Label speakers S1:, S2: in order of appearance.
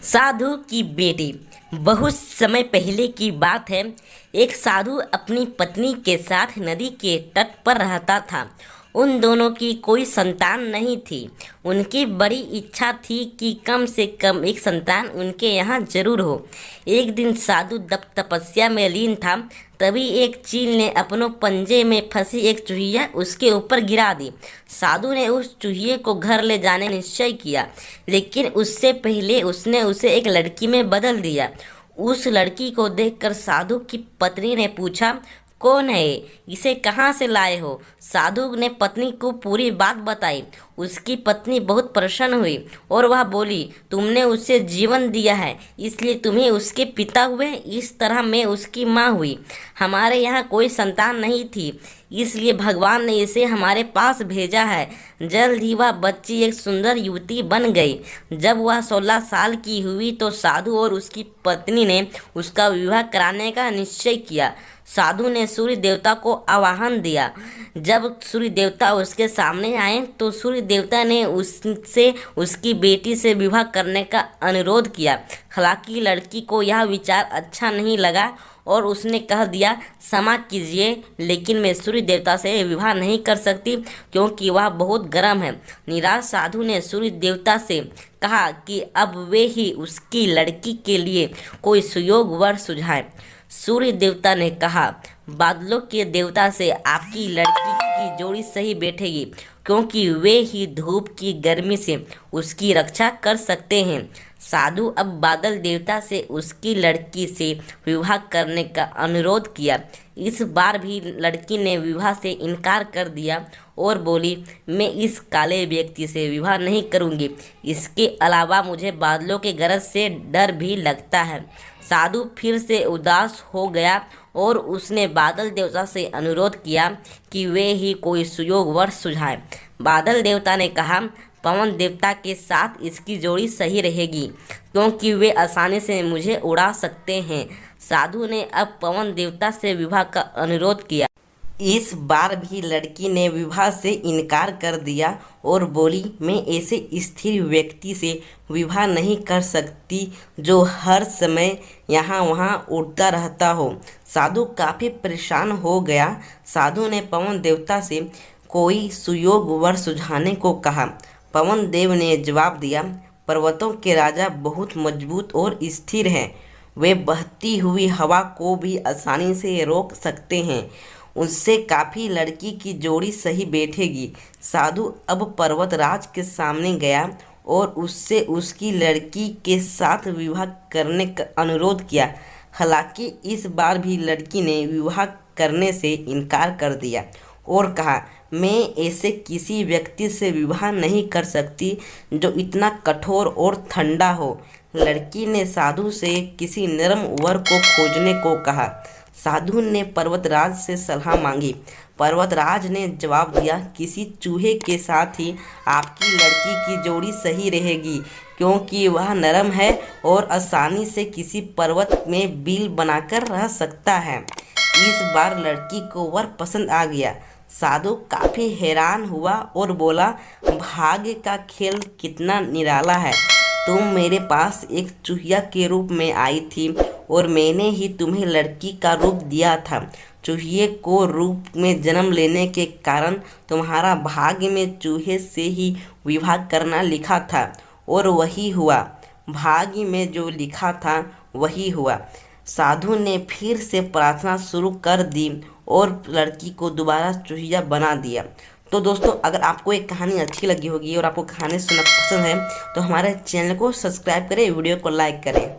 S1: साधु की बेटी। बहुत समय पहले की बात है। एक साधु अपनी पत्नी के साथ नदी के तट पर रहता था। उन दोनों की कोई संतान नहीं थी। उनकी बड़ी इच्छा थी कि कम से कम एक संतान उनके यहाँ जरूर हो। एक दिन साधु तपस्या में लीन था, तभी एक चील ने अपनों पंजे में फंसी एक चूहिया उसके ऊपर गिरा दी। साधु ने उस चूहिए को घर ले जाने का निश्चय किया, लेकिन उससे पहले उसने उसे एक लड़की में बदल दिया। उस लड़की को देखकर साधु की पत्नी ने पूछा, कौन है ये? इसे कहाँ से लाए हो? साधु ने पत्नी को पूरी बात बताई। उसकी पत्नी बहुत प्रसन्न हुई और वह बोली, तुमने उसे जीवन दिया है, इसलिए तुम्हें उसके पिता हुए, इस तरह मैं उसकी माँ हुई। हमारे यहाँ कोई संतान नहीं थी, इसलिए भगवान ने इसे हमारे पास भेजा है। जल्द ही वह बच्ची एक सुंदर युवती बन गई। जब वह 16 साल की हुई तो साधु और उसकी पत्नी ने उसका विवाह कराने का निश्चय किया। साधु ने सूर्य देवता को आवाहन दिया। जब सूर्य देवता उसके सामने आए तो सूर्य देवता ने उससे उसकी बेटी से विवाह करने का अनुरोध किया। हालांकि लड़की को यह विचार अच्छा नहीं लगा और उसने कह दिया, क्षमा कीजिए, लेकिन मैं सूर्य देवता से विवाह नहीं कर सकती क्योंकि वह बहुत गर्म है। निराश साधु ने सूर्य देवता से कहा कि अब वे ही उसकी लड़की के लिए कोई सुयोग वर सुझाएं। सूर्य देवता ने कहा, बादलों के देवता से आपकी लड़की की जोड़ी सही बैठेगी, क्योंकि वे ही धूप की गर्मी से उसकी रक्षा कर सकते हैं। साधु अब बादल देवता से उसकी लड़की से विवाह करने का अनुरोध किया। इस बार भी लड़की ने विवाह से इनकार कर दिया और बोली, मैं इस काले व्यक्ति से विवाह नहीं करूंगी। इसके अलावा मुझे बादलों के गरज से डर भी लगता है। साधु फिर से उदास हो गया और उसने बादल देवता से अनुरोध किया कि वे ही कोई सुयोग वर सुझाएं। बादल देवता ने कहा, पवन देवता के साथ इसकी जोड़ी सही रहेगी, क्योंकि वे आसानी से मुझे उड़ा सकते हैं। साधु ने अब पवन देवता से विवाह का अनुरोध किया। इस बार भी लड़की ने विवाह से इनकार कर दिया और बोली, मैं ऐसे स्थिर व्यक्ति से विवाह नहीं कर सकती जो हर समय यहाँ वहाँ उड़ता रहता हो। साधु काफ़ी परेशान हो गया। साधु ने पवन देवता से कोई सुयोग वर सुझाने को कहा। पवन देव ने जवाब दिया, पर्वतों के राजा बहुत मजबूत और स्थिर हैं। वे बहती हुई हवा को भी आसानी से रोक सकते हैं। उससे काफ़ी लड़की की जोड़ी सही बैठेगी। साधु अब पर्वतराज के सामने गया और उससे उसकी लड़की के साथ विवाह करने का अनुरोध किया। हालांकि इस बार भी लड़की ने विवाह करने से इनकार कर दिया और कहा, मैं ऐसे किसी व्यक्ति से विवाह नहीं कर सकती जो इतना कठोर और ठंडा हो। लड़की ने साधु से किसी नरम वर को खोजने को कहा। साधु ने पर्वतराज से सलाह मांगी। पर्वतराज ने जवाब दिया, किसी चूहे के साथ ही आपकी लड़की की जोड़ी सही रहेगी, क्योंकि वह नरम है और आसानी से किसी पर्वत में बिल बनाकर रह सकता है। इस बार लड़की को वर पसंद आ गया। साधु काफ़ी हैरान हुआ और बोला, भाग्य का खेल कितना निराला है। तुम मेरे पास एक चूहिया के रूप में आई थी और मैंने ही तुम्हें लड़की का रूप दिया था। चूहिए को रूप में जन्म लेने के कारण तुम्हारा भाग्य में चूहे से ही विवाह करना लिखा था और वही हुआ। भाग्य में जो लिखा था वही हुआ। साधु ने फिर से प्रार्थना शुरू कर दी और लड़की को दोबारा चूहिया बना दिया। तो दोस्तों, अगर आपको एक कहानी अच्छी लगी होगी और आपको कहानी सुनना पसंद है तो हमारे चैनल को सब्सक्राइब करें, वीडियो को लाइक करें।